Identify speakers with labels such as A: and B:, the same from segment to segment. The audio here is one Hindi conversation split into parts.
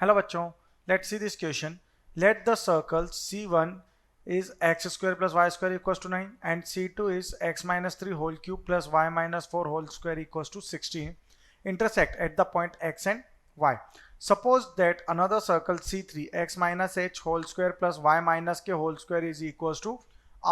A: हेलो बच्चों, let's see this question. Let the circle C1 is x square plus y square equals to 9 and C2 is x minus 3 whole cube plus y minus 4 whole square equals to 16 intersect at the point x and y. Suppose that another circle C3 x minus h whole square plus y minus k whole square is equals to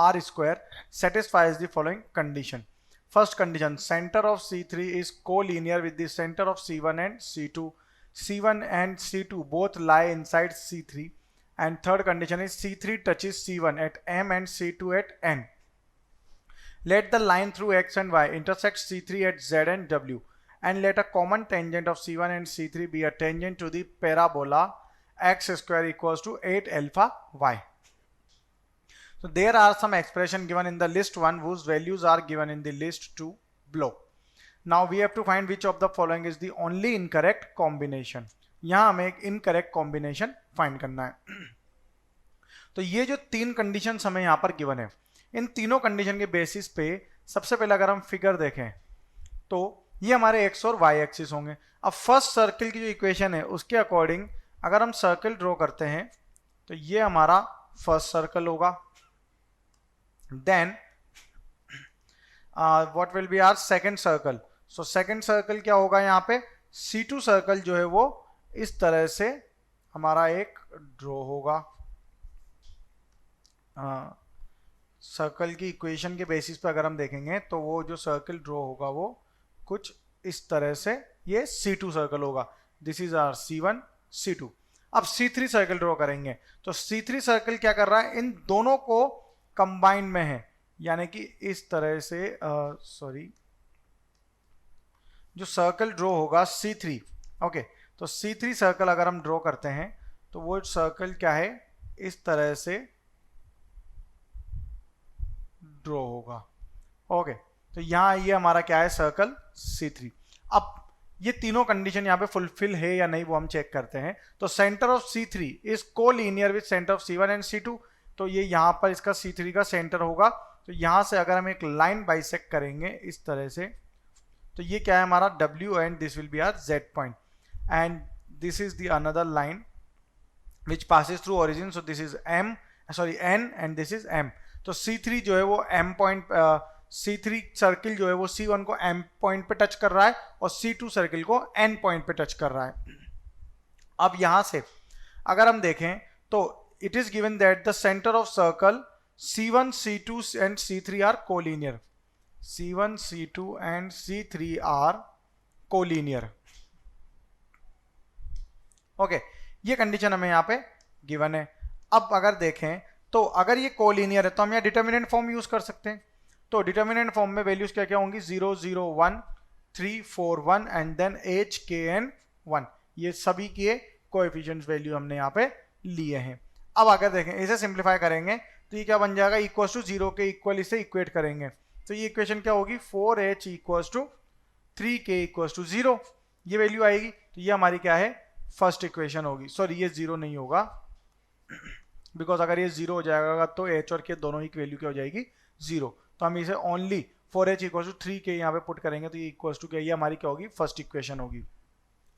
A: r square satisfies the following condition. First condition, center of C3 is collinear with the center of C1 and C2. C1 and C2 both lie inside C3. And third condition is C3 touches C1 at M and C2 at N. Let the line through X and Y intersect C3 at Z and W. And let a common tangent of C1 and C3 be a tangent to the parabola x square equals to 8 alpha y. So there are some expression given in the list 1 whose values are given in the list 2 below. Now we have to find which of the following is the only incorrect combination. यहाँ हमें एक इनकरेक्ट कॉम्बिनेशन फाइंड करना है. तो ये जो तीन कंडीशन हमें यहाँ पर गिवन है, इन तीनों कंडीशन के बेसिस पे सबसे पहले अगर हम फिगर देखें तो ये हमारे एक्स और वाई एक्सिस होंगे. अब फर्स्ट सर्किल की जो इक्वेशन है उसके अकॉर्डिंग अगर हम सर्किल ड्रॉ करते हैं तो ये हमारा फर्स्ट सर्कल होगा. Then what will be our second circle. So second circle क्या होगा, यहाँ पे C2 सर्कल जो है वो इस तरह से हमारा एक ड्रॉ होगा. सर्कल की इक्वेशन के बेसिस पे अगर हम देखेंगे तो वो जो सर्कल ड्रॉ होगा वो कुछ इस तरह से ये C2 सर्कल होगा. This is our C1 C2. अब C3 सर्कल ड्रॉ करेंगे तो C3 सर्कल क्या कर रहा है, इन दोनों को कंबाइन में है, यानी कि इस तरह से जो सर्कल ड्रॉ होगा C3. ओके, तो C3 सर्कल अगर हम ड्रॉ करते हैं तो वो सर्कल क्या है, इस तरह से ड्रॉ होगा. ओके, तो यहाँ ये हमारा क्या है, सर्कल C3. अब ये तीनों कंडीशन यहाँ पे फुलफिल है या नहीं वो हम चेक करते हैं. तो centre of C3 is collinear with centre of C1 and C2. तो ये यहाँ पर इसका C3 का सेंटर होगा. तो यहाँ से अगर हम एक लाइन बाइसेक्ट करेंगे इस तरह से तो ये क्या है हमारा W and this will be our Z point and this is the another line which passes through origin. So this is N and this is M. तो C3 जो है वो M पॉइंट, C3 सर्किल जो है वो C1 को M पॉइंट पे टच कर रहा है और C2 सर्किल को N पॉइंट पे टच कर रहा है. अब यहां से अगर हम देखें तो it is given that the centre of circle C1, C2 and C3 are collinear. C1, C2 and C3 are collinear. Okay, ये कंडीशन हमें यहाँ पे गिवन है. अब अगर देखें तो अगर ये कोलिनियर है तो हम यहाँ डिटर्मिनेंट फॉर्म यूज कर सकते हैं. तो डिटर्मिनेंट फॉर्म में वैल्यूज क्या क्या होंगी, 0 0 1 3 4 1 and then h k n 1. ये सभी के कोएफिशिएंट्स वैल्यू हमने यहाँ पे लिए हैं. अब अगर देखें इसे सिंप्लीफाई करेंगे तो ये क्या बन जाएगा, इक्वल टू 0 के इक्वल इसे इक्वेट करेंगे तो ये इक्वेशन क्या होगी, 4h equals to 3k equals to 0. ये वैल्यू आएगी. तो ये हमारी क्या है, फर्स्ट इक्वेशन होगी. सॉरी, ये 0 नहीं होगा बिकॉज अगर ये 0 हो जाएगा तो h और k दोनों ही वैल्यू क्या हो जाएगी, 0. तो हम इसे only 4h equals to 3k यहाँ पे पुट करेंगे तो ये इक्वल्स टू क्या, ये हमारी क्या होगी, फर्स्ट इक्वेशन होगी.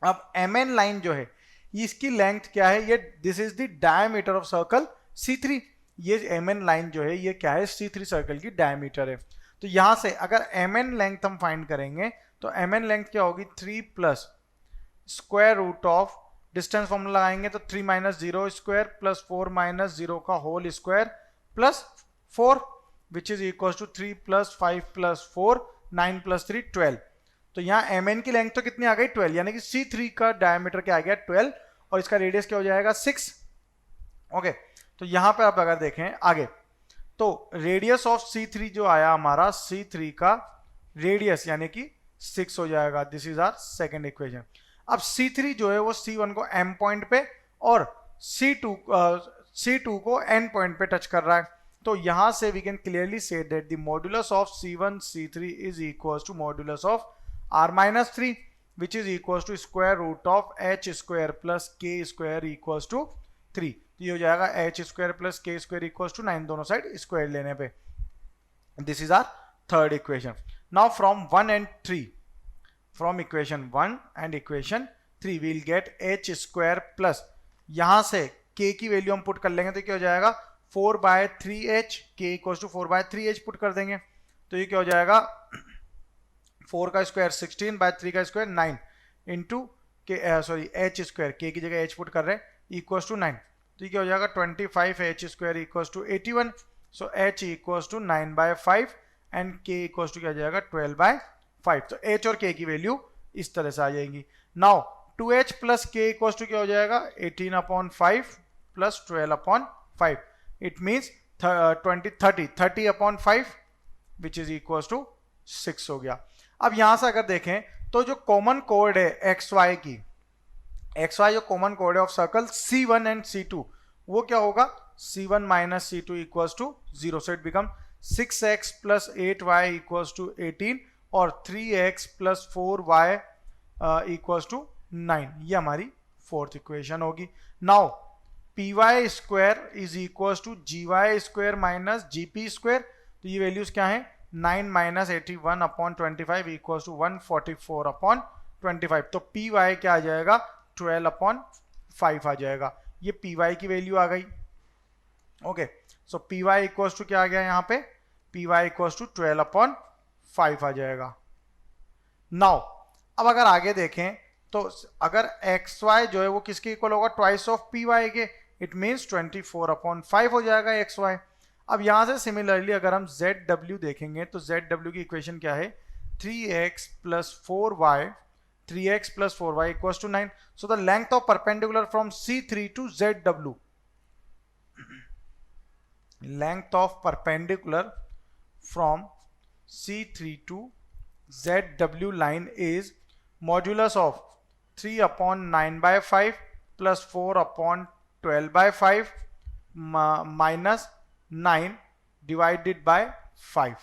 A: अब mn लाइन जो है इसकी लेंथ क्या है, ये this is the diameter of circle C3. ये mn लाइन जो है ये क्या है, C3 सर्कल की डायमीटर है. तो यहां से अगर mn लेंथ हम फाइंड करेंगे तो mn लेंथ क्या होगी, 3 plus square root of distance formula लगाएंगे तो 3 माइनस 0 स्क्वायर प्लस 4 माइनस 0 का whole square plus 4 which is equal to 3 plus 5 plus 4 9 plus 3 12. तो यहाँ mn की लेंथ तो कितनी आ गई, 12, यानी कि C3 का डायमीटर क्या आ गया, 12 और इसका रेडियस क्या हो जाएगा, 6. ओके, तो यहां पर आप अगर देखें आगे तो रेडियस ऑफ C3 जो आया हमारा, C3 का रेडियस यानी कि 6 हो जाएगा. This is our second equation. अब C3 जो है वो C1 को M पॉइंट पे और C2 को N पॉइंट पे टच कर रहा है. तो यहां से we can clearly say that the modulus of C1 C3 is equals to modulus of R-3 which is equals to square root of h square plus k square equals to 3. ये हो जाएगा h square plus k square equals to 9, दोनों साइड स्क्वायर लेने पे. This is our third equation. Now from 1 and 3, from equation 1 and equation 3 we'll get H square plus यहां से k की वैल्यू हम पुट कर लेंगे तो क्या हो जाएगा 4/3h k equal to 4/3h put कर देंगे तो ये क्या हो जाएगा 4 का स्क्वायर 16/3 का स्क्वायर 9 इंटू के सॉरी एच स्क्वायर k की जगह h पुट कर रहे हैं इक्वल टू 9 तो ये क्या हो जाएगा 25h square equal to 81 so h equal to 9/5 and k equal to क्या आ जाएगा 12/5 तो h और k की वैल्यू इस तरह से आ जाएंगी now 2h plus k equal to क्या हो जाएगा 18/5 plus 12/5 it means 30/5 which is equal to 6 हो गया। अब यहां से अगर देखें तो जो कॉमन कोड है एक्स वाई की जो कॉमन कोड है of circle C1 and C2 वो क्या होगा C1 minus C2 equals to 0 so it become 6x plus 8y equals to 18 और 3x plus 4y equals to 9 ये हमारी फोर्थ इक्वेशन होगी। Now py square is equals to gy square minus gp square तो ये वैल्यूज क्या है 9 माइनस 81/25 इक्वल्स टू 144/25 तो py क्या आ जाएगा 12/5 आ जाएगा ये py की वैल्यू आ गई। Okay so py equals to क्या आ गया यहाँ पे py इक्वल्स टू 12/5 आ जाएगा। नाउ अब अगर आगे देखें तो अगर xy जो है वो किसके इक्वल होगा ट्वाइस ऑफ py के इट मीन्स 24/5 हो जाएगा xy। अब यहां से सिमिलरली अगर हम zw देखेंगे तो zw की इक्वेशन क्या है 3x plus 4y equals to 9 so the length of perpendicular from C3 to zw length of perpendicular from C3 to ZW line is modulus of 3/9/5 plus 4/12/5 minus 9 divided by 5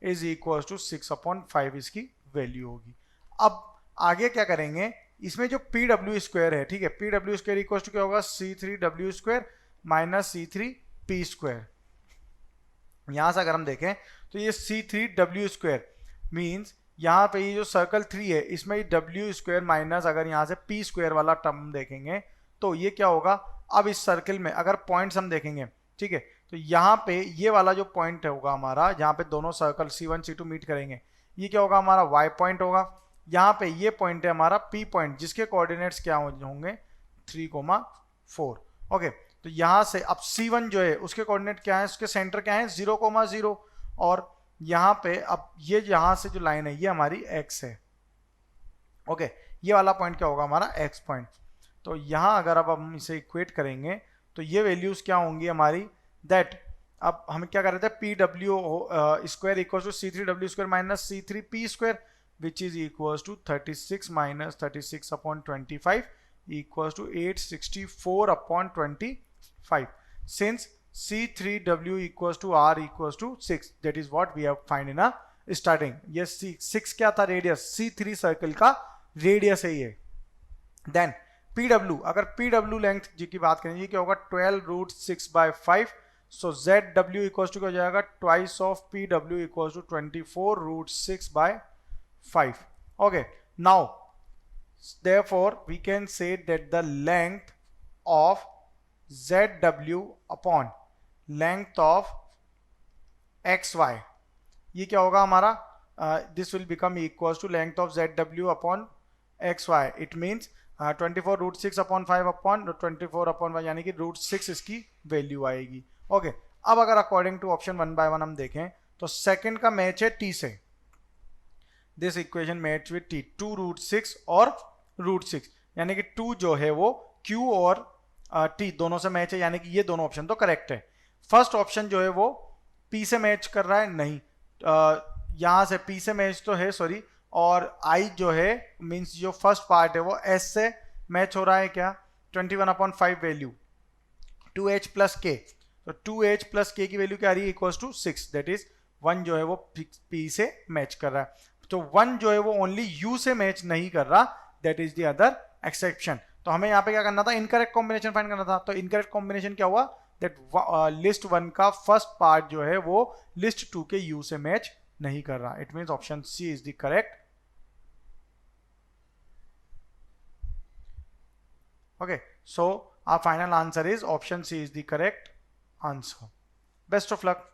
A: is equals to 6/5 इसकी वैल्यू होगी। अब आगे क्या करेंगे इसमें जो PW स्क्वायर है ठीक है PW स्क्वायर इक्वल टू क्या होगा C3W square minus C3P square. यहां से अगर हम देखें तो ये C3W स्क्वायर मीन्स यहाँ पे ये जो सर्कल 3 है इसमें W स्क्वायर माइनस अगर यहाँ से P स्क्वायर वाला टर्म देखेंगे तो ये क्या होगा अब इस सर्कल में अगर पॉइंट्स हम देखेंगे ठीक है तो यहाँ पे ये वाला जो पॉइंट होगा हमारा जहाँ पे दोनों सर्कल C1 C2 मीट करेंगे ये क्या होगा हमारा Y पॉइंट होगा। यहाँ पे ये पॉइंट है हमारा P पॉइंट जिसके कोऑर्डिनेट्स क्या होंगे 3,4 ओके तो यहाँ से अब C1 जो है उसके कोऑर्डिनेट क्या है उसके सेंटर क्या है 0,0 और यहाँ पे अब ये यहाँ से जो लाइन है ये हमारी x है ओके ये वाला पॉइंट क्या होगा हमारा x पॉइंट। तो यहाँ अगर अब हम इसे इक्वेट करेंगे तो ये वैल्यूज क्या होंगी हमारी दैट अब हम क्या कर रहे थे PW square equals to C3W square minus C3P square which is equals to 36 minus 36/25 equals to 864/25 since C3W equals to R equals to 6 that is what we have find in a starting। ये 6 क्या था रेडियस C3 सर्कल का रेडियस है ये। देन PW अगर PW लेंथ जी की बात करें ये क्या होगा 12√6/5 सो ZW इक्वल्स टू क्या हो जाएगा twice of PW equals to 24√6/5 okay now therefore we can say that the length of ZW upon length of XY ये क्या होगा हमारा this will become equals to length of ZW upon XY it means 24√6/5 upon 24/5 यानी कि √6 इसकी वैल्यू आएगी। ओके अब अगर अकॉर्डिंग टू ऑप्शन 1 by 1 हम देखें तो सेकंड का मैच है T से this equation match with T 2√6 और √6 यानी कि 2 जो है वो Q और T दोनों से मैच है यानी कि ये दोनों ऑप्शन तो करेक्ट है। फर्स्ट ऑप्शन जो है वो P से मैच कर रहा है नहीं यहाँ से P से मैच तो है सॉरी और I जो है मीन्स जो फर्स्ट पार्ट है वो S से मैच हो रहा है क्या 21/5 वैल्यू 2H प्लस K तो 2H प्लस K की वैल्यू क्या आ रही है इक्वल्स टू 6 दैट इज 1 जो है वो P से मैच कर रहा है तो 1 जो है वो ओनली U से मैच नहीं कर रहा that is the other exception. तो हमें यहाँ पे क्या करना था इनकरेक्ट कॉम्बिनेशन फाइंड करना था तो इनकरेक्ट कॉम्बिनेशन क्या हुआ दैट लिस्ट 1 का फर्स्ट पार्ट जो है वो लिस्ट 2 के U से मैच नहीं कर रहा it means option C is the correct Okay, so our final answer is option C is the correct answer. Best of luck.